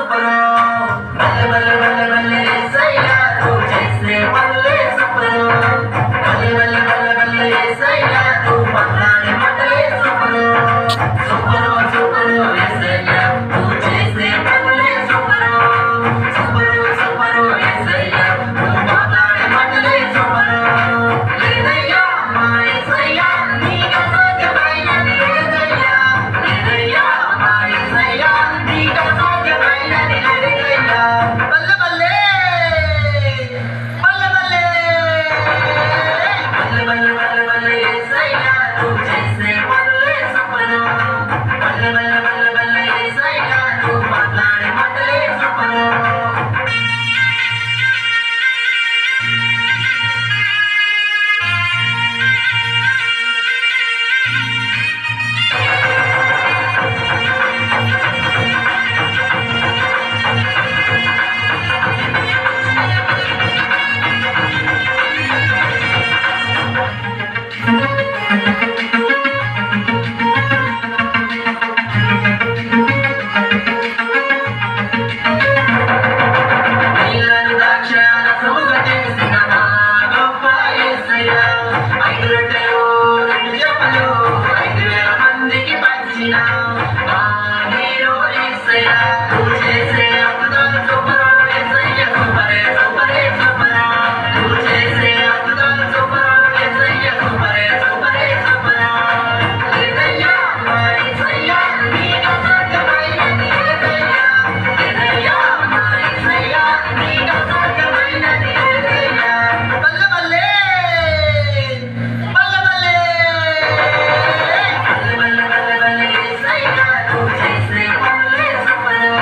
super బల్లె బల్లె బల్లె బల్లె యేసయ్యా నువ్వు చేసే పనులే సూపరు బల్లె బల్లె బల్లె బల్లె యేసయ్యా నువ్వు మాట్లాడే మాటలే సూపరు సూపరు సూపరు యేసయ్యా నువ్వు చేసే పనులే సూపరు సూపరు సూపరు యేసయ్యా నువ్వు మాట్లాడే మాటలే సూపరు లేదయ్యా మా యేసయ్యా నీకు అసాధ్యమైనది లేదయ్యా లేదయ్యా మా యేసయ్యా నీకు అసాధ్యమైనది లేదయ్యా బల్లె బల్లె బల్లె బల్లె బల్లె బల్లె బల్లె బల్లె యేసయ్యా నువ్వు చేసే పనులే సూపరు బల్లె బల్లె బల్లె బల్లె యేసయ్యా నువ్వు మాట్లాడే మాటలే సూపరు నీళ్ళని ద్రాక్షారసముగా చేసిన మా గొప్ప యేసయ్యా ఐదు రొట్టెలు రెండు చేపలు 5,000 మందికి పంచిన మా హీరో యేసయ్యా నువ్వు చేసే అద్భుతాలు సూపరు యేసయ్యా సూపరే సూపరే సూపరు నువ్వు చేసే అద్భుతాలు సూపరు యేసయ్యా సూపరే సూపరే సూపరు లేదయ్యా మా యేసయ్యా నీకు అసాధ్యమైనది లేదయ్యా లేదయ్యా మా యేసయ్యా నీకు అసాధ్యమైనది లేదయ్యా బల్లె బల్లె బల్లె బల్లె బల్లె బల్లె బల్లె యేసయ్యా నువ్వు చేసే పనులే సూపరు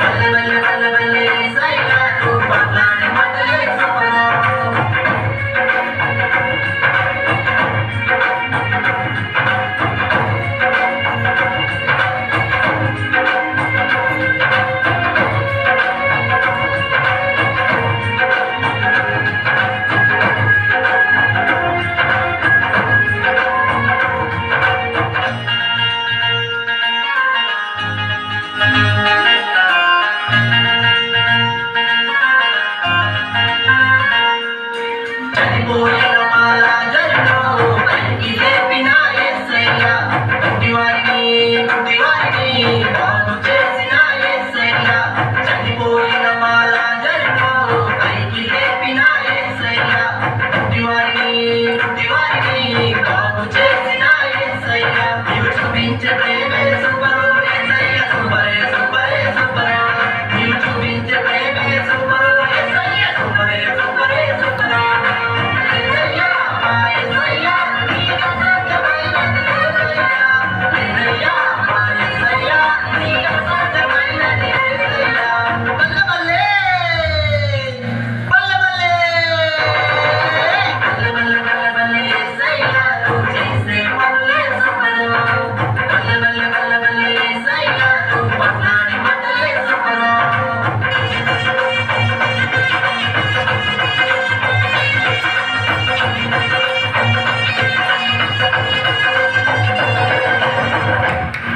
బల్లె బల్లె బల్లె బల్లె యేసయ్యా నువ్వు మాట్లాడే మాటలే సూపరు చనిపోయిన మాలా